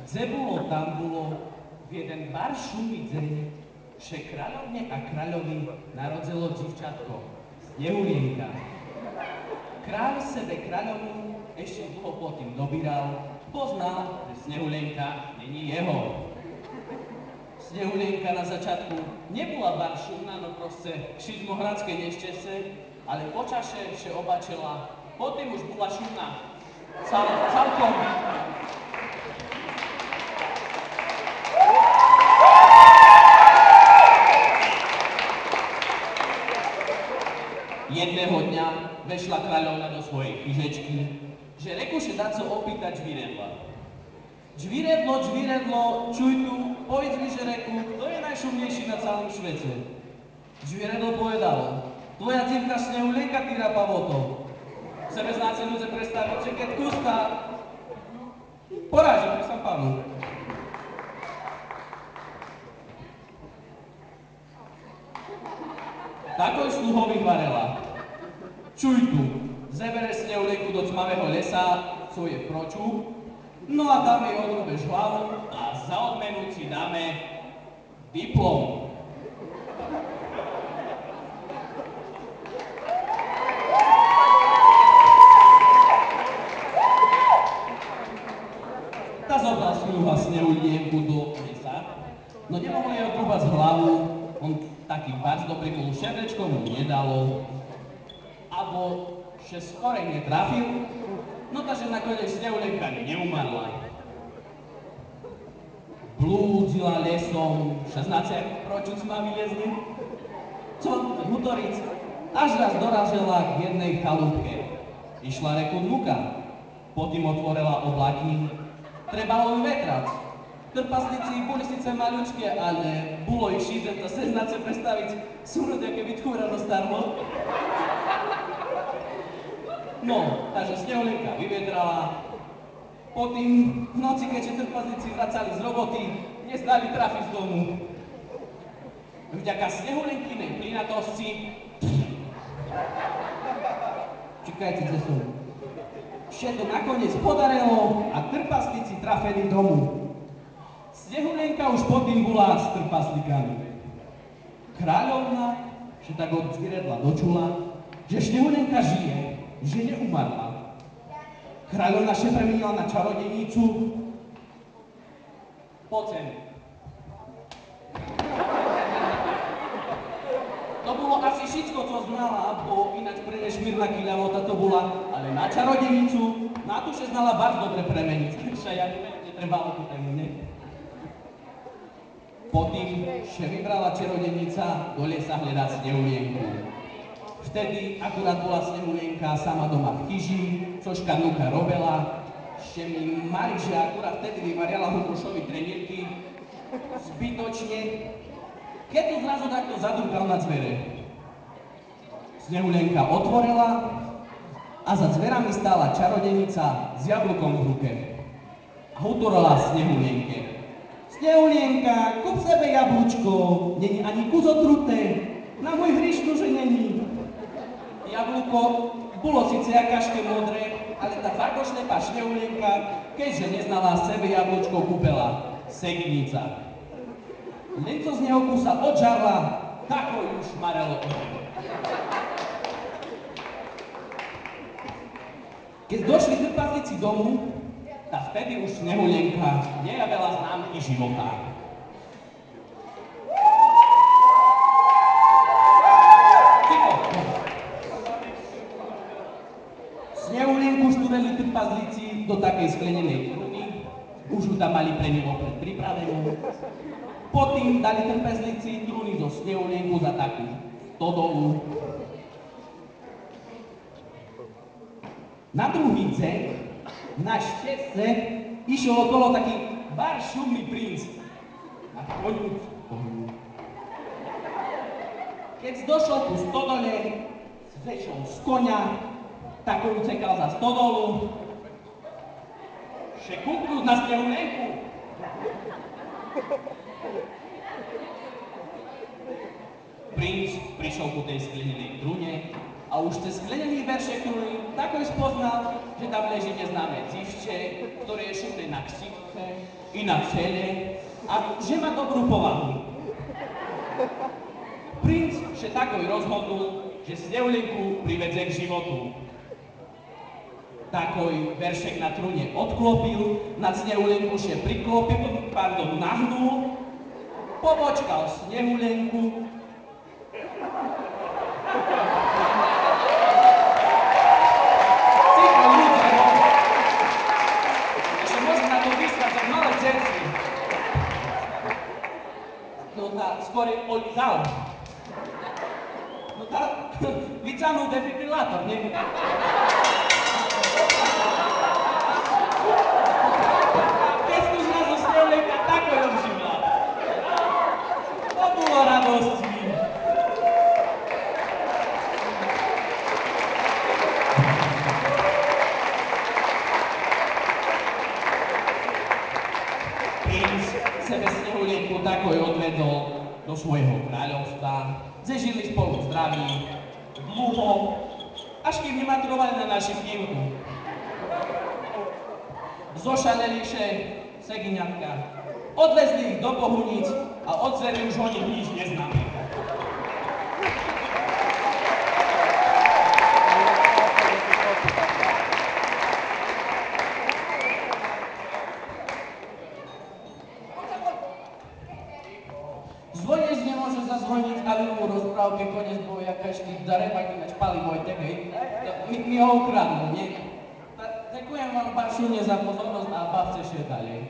Dze bolo v jeden bar šumý deň, že kráľovne a kráľovi narodilo divčatko, Snehulienka. Kráľ sebe kráľovnu ešte dlho potom dobíral, poznal, že Snehulienka není jeho. Snehulienka na začiatku nebola bar šumná, no proste šizmohradské nešťastie, ale počaše vše obačila, potom už bola šumná. Celkom. Jedného dňa vešla kráľovna do svojej chyžečky, že rekuše dať sa opýtať žvíredla. Žvíredlo, čuj tu, povedz mi, že reku, kto je najšumnejší na celom svete? Žvíredlo povedalo, tvoja dzivka Snehulienka týra pavoto. Sebe znáce ľudze predstaviť, že keď kúska poráži pri sam pánu. Takoj sluhovi varela. Čuj tu, zebere Snehulienku do tmavého lesa, co je proču, no a tam jej odrubeš hlavu a za odmenu ti dáme diplom. Tá zobral sluha Snehulienku do lesa, no nemohol jej odrúbať hlavu, on taký barz dobrý mu šebrečko mu nedalo, alebo že skore netrafil, no takže nakoniec Snehulienka neumarla. Blúdzila lesom, šesnáce proč ma vylezli, co hutoric, až raz dorazila k jednej chalúbke. Išla reku dmuka, potom otvorila oblaky, trebalo ju vetrať. Trpaslíci boli síce maľučké, ale bolo ich šízem, to seznáce predstaviť, súrod, aké vytkúrano starlo. No, takže Snehulienka vyvedrala. Potom v noci, keďže trpaslíci vracali z roboty, nezdali trafiť z domu. Vďaka Snehulienkinej plynatosti... Čakajte, kde som. Všetko nakoniec podarilo a trpaslíci trafili domu. Snehulienka už potom bola s trpaslíkami. Kráľovna, že tak od zvieredla dočula, že Snehulienka žije, že neumarla. Kráľovna še premenila na čarodejnicu. Poď sem. To bolo asi všetko, čo znala, bo ináč pre nešmírna kyľavota to bola, ale na čarodejnicu, na tú še znala bardzo dobre premeniť. Takže ja neviem, netrebalo tu tému, ne? Potom še vybrala čarodejnica do lesa hľadať Snehulienku. Vtedy akurát bola Snehulienka sama doma v chyži, cožka nuka robila, še mi Mariže akurát vtedy vyvariala hukrušovi trenírky, zbytočne, keď tu zrazu takto zadúkal na dvere. Snehulienka otvorila a za dverami stála čarodejnica s jablkom v ruke. A hutorala Snehulienke. Snehulienka, kúp sebe jablčko, není ani kus otruté, na môj hrišku, že není. Jablko bolo síce jakažke modré, ale tá farbošlepá Snehulienka, keďže neznala sebe jablčko, kúpela segnica. Len co z neho kusa odžarla, tako ju šmarelo. Keď došli trpaslíci domu, tak vtedy už Snehulienka nejavila známky života. Snehulienku štúreli trpaslíci do takej sklenenej trúny, už ju tam mali pre ňu opred pripravenú. Potom dali trpaslíci trúny zo Snehulienku za takú stodolu. Na druhý deň na štecce išiel okolo taký bar šumný princ. Na koňu. Keď došol ku stodole, zešol z koňa, tak on utekal za stodolu. Še kúknúť na Snehulienku. Princ prišiel ku tej sklenenej trúne a už cez sklenený veršek tak ho spoznal, že tam leží neznáme dzivče, ktoré je šumné na ksivce i na cele a že má dobrú povahu. Princ še takoj rozhodnul, že Sneulenku privedze k životu. Takoj veršek na trúne odklopil, na Sneulenku še priklopil, nahnul, povočkal Sneulenku. Cíko ľudia, no. Ešte môžem na to vyskázať malé cerci. No tá skôr olizal. No tá vycanul defibrilátor, nie? Keď už nás zo Sneulenka takoj obživla. To bolo radostí. Princ sebe Sneulenku takoj odvedol do svojho kráľovstva, kde žili spolu zdraví, dlho, až kým nematrovali na naši pivku. Zošaleli še segiňatka, odvezli ich do Bohunic a od dcery už o nich nič neznáme. Zvoniec nemôže zazvoniť, aby mu rozprávke konec bol jakaž tých darebak ináč pali Vojtek, hej? Mi ho ukradnú, nie? Ďakujem vám, Baršune, za pozornosť a bavte še ďalej.